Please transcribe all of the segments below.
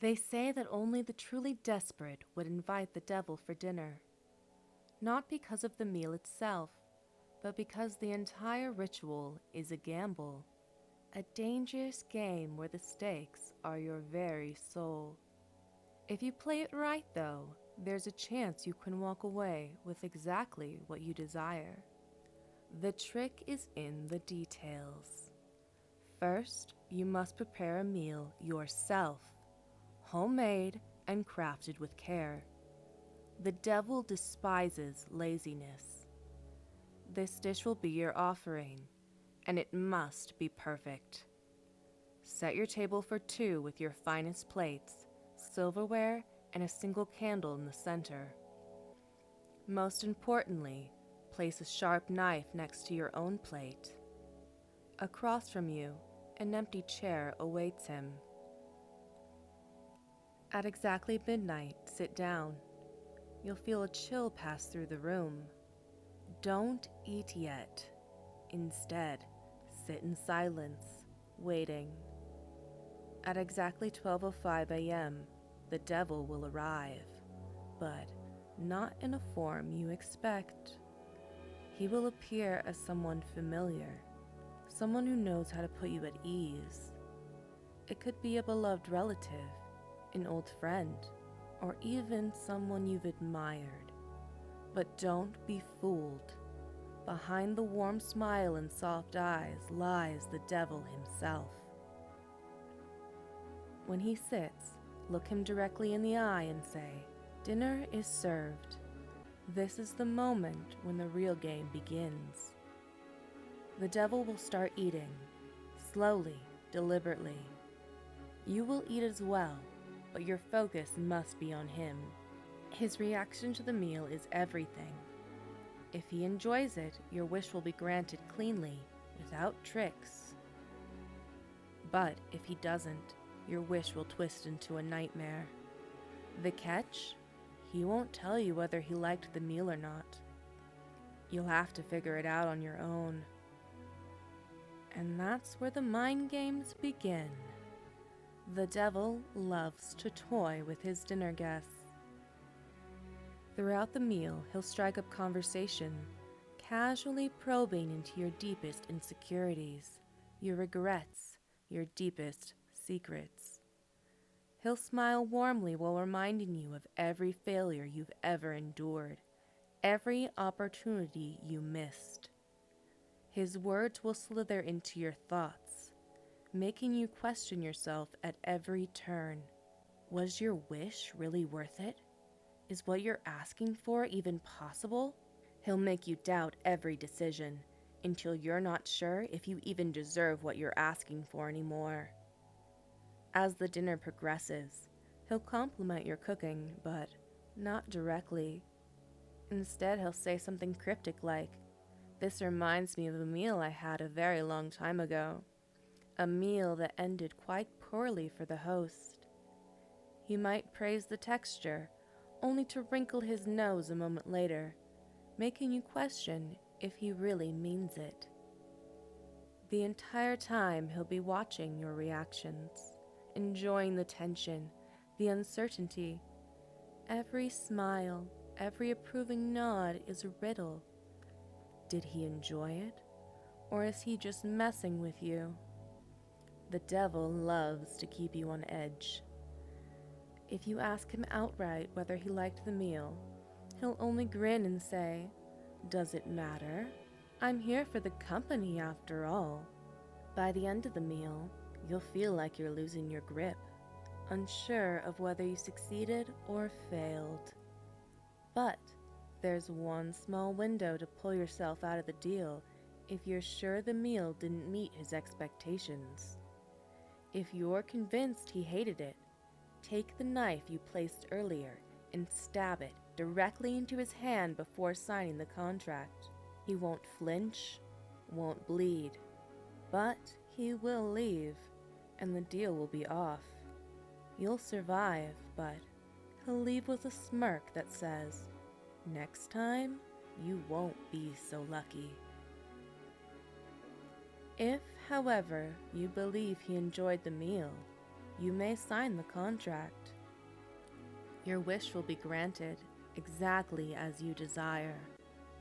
They say that only the truly desperate would invite the devil for dinner, not because of the meal itself, but because the entire ritual is a gamble, a dangerous game where the stakes are your very soul. If you play it right, though, there's a chance you can walk away with exactly what you desire. The trick is in the details. First, you must prepare a meal yourself, homemade and crafted with care. The devil despises laziness. This dish will be your offering, and it must be perfect. Set your table for two with your finest plates, silverware, and a single candle in the center. Most importantly, place a sharp knife next to your own plate. Across from you, an empty chair awaits him. At exactly midnight, sit down. You'll feel a chill pass through the room. Don't eat yet. Instead, sit in silence, waiting. At exactly 12:05 a.m., the devil will arrive, but not in a form you expect. He will appear as someone familiar, someone who knows how to put you at ease. It could be a beloved relative, an old friend, or even someone you've admired. But don't be fooled. Behind the warm smile and soft eyes lies the devil himself. When he sits, look him directly in the eye and say, "Dinner is served." This is the moment when the real game begins. The devil will start eating, slowly, deliberately. You will eat as well, but your focus must be on him. His reaction to the meal is everything. If he enjoys it, your wish will be granted cleanly, without tricks. But if he doesn't, your wish will twist into a nightmare. The catch? He won't tell you whether he liked the meal or not. You'll have to figure it out on your own. And that's where the mind games begin. The devil loves to toy with his dinner guests. Throughout the meal, he'll strike up conversation, casually probing into your deepest insecurities, your regrets, your deepest secrets. He'll smile warmly while reminding you of every failure you've ever endured, every opportunity you missed. His words will slither into your thoughts, making you question yourself at every turn. Was your wish really worth it? Is what you're asking for even possible? He'll make you doubt every decision until you're not sure if you even deserve what you're asking for anymore. As the dinner progresses, he'll compliment your cooking, but not directly. Instead, he'll say something cryptic like, "This reminds me of a meal I had a very long time ago. A meal that ended quite poorly for the host." He might praise the texture, only to wrinkle his nose a moment later, making you question if he really means it. The entire time he'll be watching your reactions, enjoying the tension, the uncertainty. Every smile, every approving nod is a riddle. Did he enjoy it, or is he just messing with you? The devil loves to keep you on edge. If you ask him outright whether he liked the meal, he'll only grin and say, "Does it matter? I'm here for the company after all." By the end of the meal, you'll feel like you're losing your grip, unsure of whether you succeeded or failed. But there's one small window to pull yourself out of the deal if you're sure the meal didn't meet his expectations. If you're convinced he hated it, take the knife you placed earlier and stab it directly into his hand before signing the contract. He won't flinch, won't bleed, but he will leave, and the deal will be off. You'll survive, but he'll leave with a smirk that says, "Next time, you won't be so lucky." If, however, you believe he enjoyed the meal, You may sign the contract. Your wish will be granted exactly as you desire,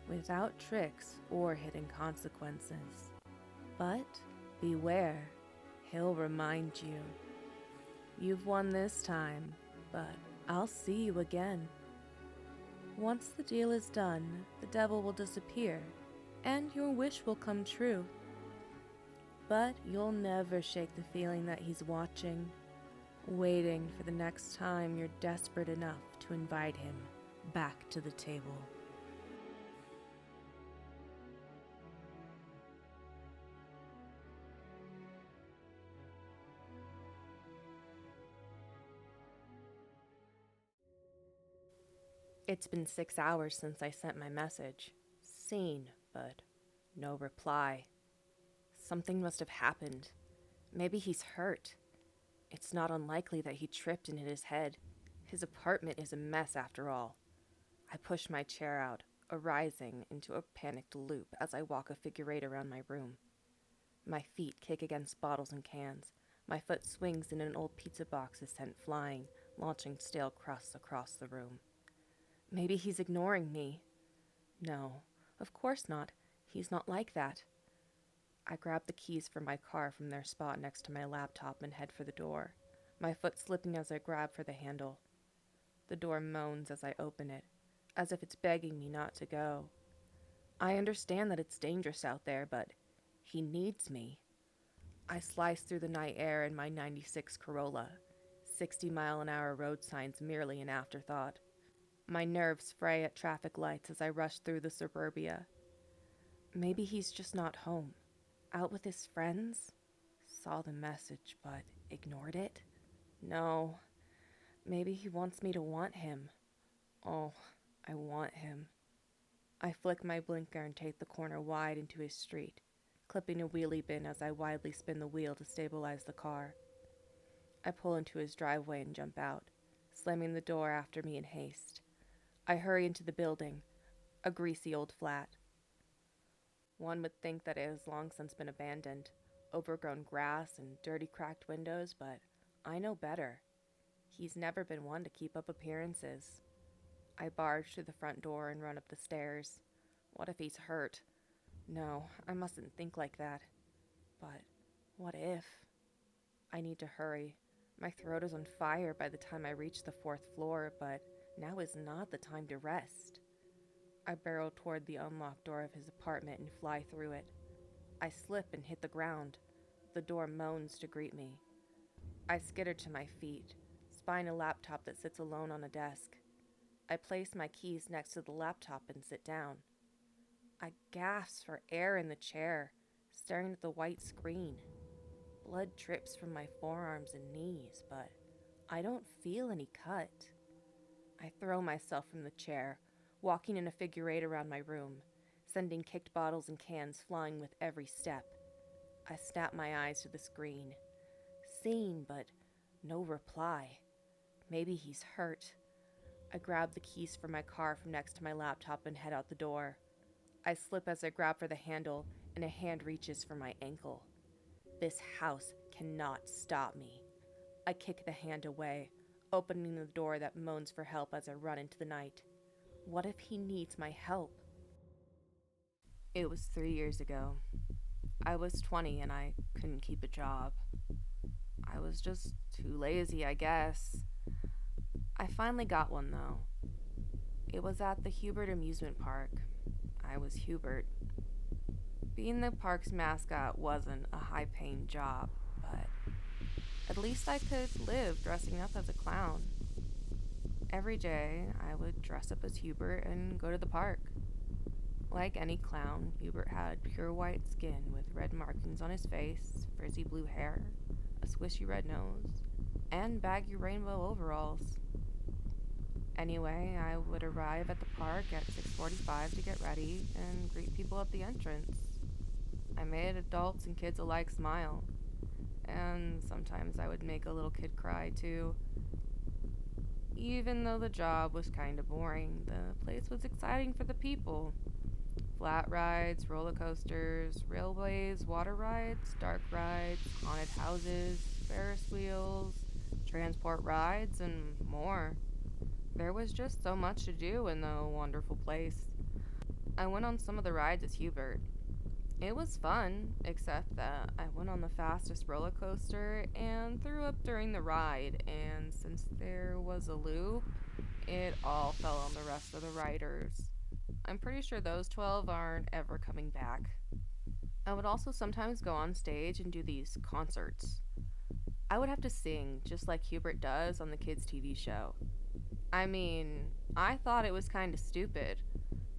without tricks or hidden consequences. But beware, he'll remind you. You've won this time, but I'll see you again. Once the deal is done, the devil will disappear, and your wish will come true. But you'll never shake the feeling that he's watching, waiting for the next time you're desperate enough to invite him back to the table. It's been 6 hours since I sent my message. Seen, but no reply. Something must have happened. Maybe he's hurt. It's not unlikely that he tripped and hit his head. His apartment is a mess after all. I push my chair out, arising into a panicked loop as I walk a figure eight around my room. My feet kick against bottles and cans. My foot swings and an old pizza box is sent flying, launching stale crusts across the room. Maybe he's ignoring me. No, of course not. He's not like that. I grab the keys for my car from their spot next to my laptop and head for the door, my foot slipping as I grab for the handle. The door moans as I open it, as if it's begging me not to go. I understand that it's dangerous out there, but he needs me. I slice through the night air in my 96 Corolla, 60-mile-an-hour road signs merely an afterthought. My nerves fray at traffic lights as I rush through the suburbia. Maybe he's just not home. Out with his friends? Saw the message, but ignored it? No. Maybe he wants me to want him. Oh, I want him. I flick my blinker and take the corner wide into his street, clipping a wheelie bin as I widely spin the wheel to stabilize the car. I pull into his driveway and jump out, slamming the door after me in haste. I hurry into the building, a greasy old flat. One would think that it has long since been abandoned, overgrown grass and dirty cracked windows, but I know better. He's never been one to keep up appearances. I barge through the front door and run up the stairs. What if he's hurt? No, I mustn't think like that. But what if? I need to hurry. My throat is on fire by the time I reach the 4th floor, but now is not the time to rest. I barrel toward the unlocked door of his apartment and fly through it. I slip and hit the ground. The door moans to greet me. I skitter to my feet, spying a laptop that sits alone on a desk. I place my keys next to the laptop and sit down. I gasp for air in the chair, staring at the white screen. Blood drips from my forearms and knees, but I don't feel any cut. I throw myself from the chair, walking in a figure eight around my room, sending kicked bottles and cans flying with every step. I snap my eyes to the screen. Seen, but no reply. Maybe he's hurt. I grab the keys for my car from next to my laptop and head out the door. I slip as I grab for the handle, and a hand reaches for my ankle. This house cannot stop me. I kick the hand away, opening the door that moans for help as I run into the night. What if he needs my help? It was 3 years ago. I was 20 and I couldn't keep a job. I was just too lazy, I guess. I finally got one, though. It was at the Hubert amusement park. I was Hubert. Being the park's mascot wasn't a high-paying job, but at least I could live dressing up as a clown. Every day, I would dress up as Hubert and go to the park. Like any clown, Hubert had pure white skin with red markings on his face, frizzy blue hair, a swishy red nose, and baggy rainbow overalls. Anyway, I would arrive at the park at 6:45 to get ready and greet people at the entrance. I made adults and kids alike smile, and sometimes I would make a little kid cry too. Even though the job was kinda boring, the place was exciting for the people. Flat rides, roller coasters, railways, water rides, dark rides, haunted houses, Ferris wheels, transport rides, and more. There was just so much to do in the wonderful place. I went on some of the rides as Hubert. It was fun, except that I went on the fastest roller coaster and threw up during the ride, and since there was a loop, it all fell on the rest of the riders. I'm pretty sure those 12 aren't ever coming back. I would also sometimes go on stage and do these concerts. I would have to sing just like Hubert does on the kids' TV show. I mean, I thought it was kind of stupid.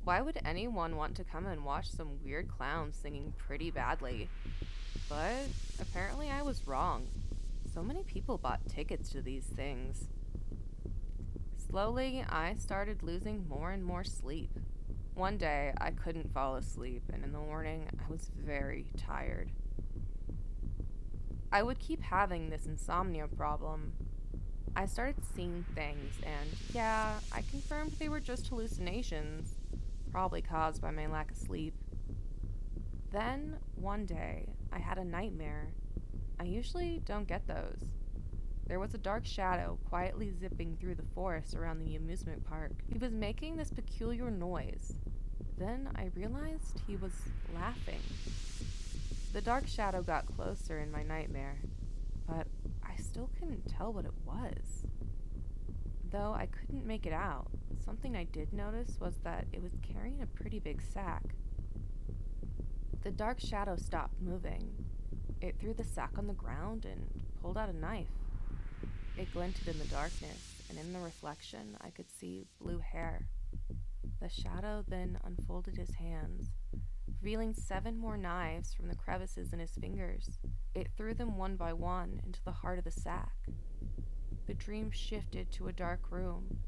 Why would anyone want to come and watch some weird clown singing pretty badly? But apparently I was wrong. So many people bought tickets to these things. Slowly, I started losing more and more sleep. One day, I couldn't fall asleep, and in the morning, I was very tired. I would keep having this insomnia problem. I started seeing things, and yeah, I confirmed they were just hallucinations, probably caused by my lack of sleep. Then, one day, I had a nightmare. I usually don't get those. There was a dark shadow quietly zipping through the forest around the amusement park. He was making this peculiar noise. Then I realized he was laughing. The dark shadow got closer in my nightmare, but I still couldn't tell what it was. Though I couldn't make it out, something I did notice was that it was carrying a pretty big sack. The dark shadow stopped moving. It threw the sack on the ground and pulled out a knife. It glinted in the darkness, and in the reflection I could see blue hair. The shadow then unfolded his hands, revealing 7 more knives from the crevices in his fingers. It threw them one by one into the heart of the sack. The dream shifted to a dark room.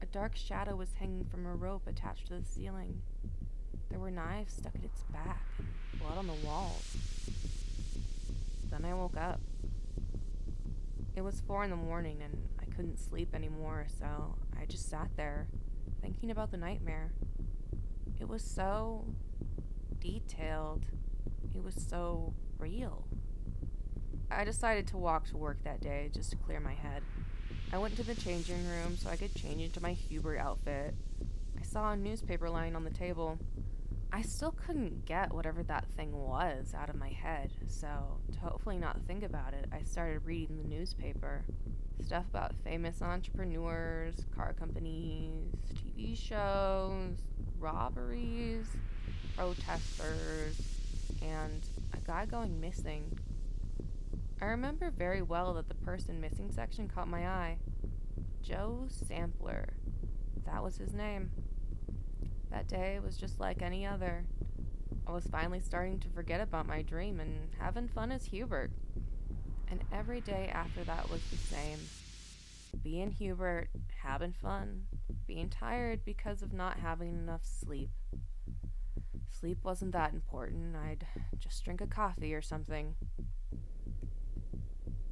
A dark shadow was hanging from a rope attached to the ceiling. There were knives stuck at its back and blood on the walls. Then I woke up. It was 4 in the morning and I couldn't sleep anymore, so I just sat there, thinking about the nightmare. It was so detailed. It was so real. I decided to walk to work that day just to clear my head. I went to the changing room so I could change into my Hubert outfit. I saw a newspaper lying on the table. I still couldn't get whatever that thing was out of my head, so to hopefully not think about it, I started reading the newspaper. Stuff about famous entrepreneurs, car companies, TV shows, robberies, protesters, and a guy going missing. I remember very well that the person missing section caught my eye. Joe Sampler. That was his name. That day was just like any other. I was finally starting to forget about my dream and having fun as Hubert. And every day after that was the same. Being Hubert, having fun, being tired because of not having enough sleep. Sleep wasn't that important. I'd just drink a coffee or something.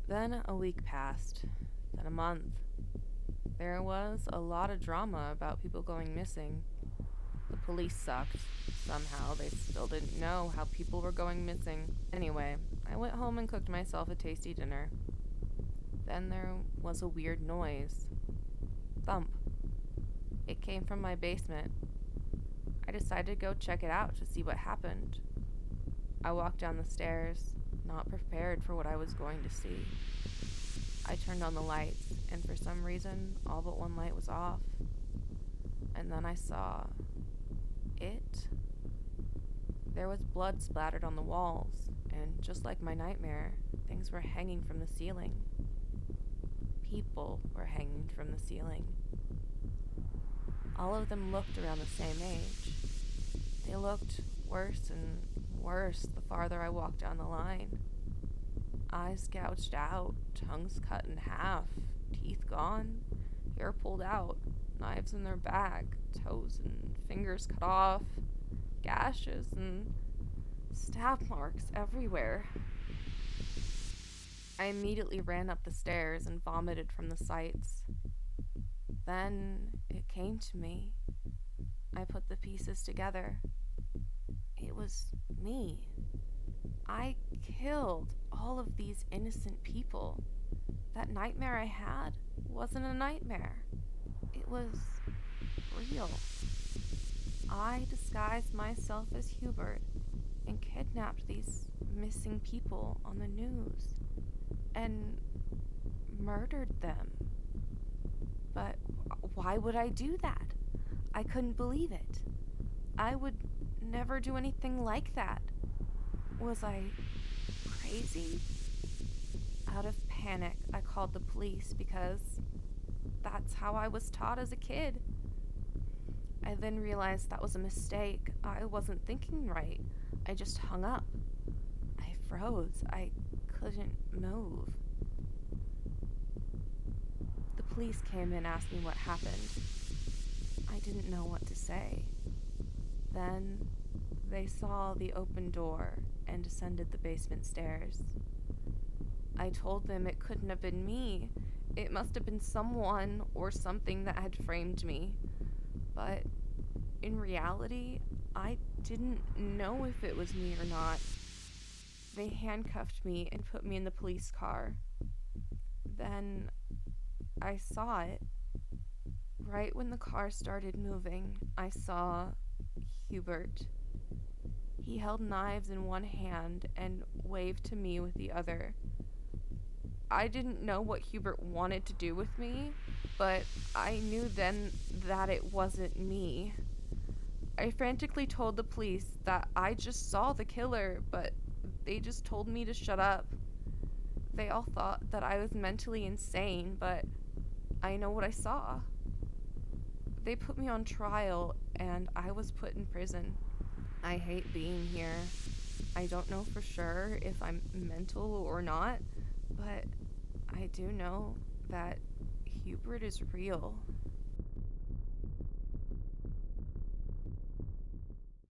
Then a week passed, then a month. There was a lot of drama about people going missing. The police sucked. Somehow they still didn't know how people were going missing. Anyway, I went home and cooked myself a tasty dinner. Then there was a weird noise. Thump. It came from my basement. I decided to go check it out to see what happened. I walked down the stairs, not prepared for what I was going to see. I turned on the lights, and for some reason, all but one light was off. And then I saw it. There was blood splattered on the walls, and just like my nightmare, things were hanging from the ceiling. People were hanging from the ceiling. All of them looked around the same age. They looked worse and worse the farther I walked down the line. Eyes gouged out, tongues cut in half, teeth gone, hair pulled out, knives in their back, toes and fingers cut off, gashes and stab marks everywhere. I immediately ran up the stairs and vomited from the sights. Then it came to me. I put the pieces together. It was me. I killed all of these innocent people. that nightmare I had wasn't a nightmare. It was real. I disguised myself as Hubert and kidnapped these missing people on the news and murdered them. But why would I do that? I couldn't believe it. I would never do anything like that. Was I crazy? Out of panic, I called the police because that's how I was taught as a kid. I then realized that was a mistake. I wasn't thinking right. I just hung up. I froze. I couldn't move. The police came and asked me what happened. I didn't know what to say. Then they saw the open door and descended the basement stairs. I told them it couldn't have been me. It must have been someone or something that had framed me. But in reality, I didn't know if it was me or not. They handcuffed me and put me in the police car. Then I saw it. Right when the car started moving, I saw Hubert. He held knives in one hand and waved to me with the other. I didn't know what Hubert wanted to do with me, but I knew then that it wasn't me. I frantically told the police that I just saw the killer, but they just told me to shut up. They all thought that I was mentally insane, but I know what I saw. They put me on trial, and I was put in prison. I hate being here. I don't know for sure if I'm mental or not, but I do know that Hubert is real.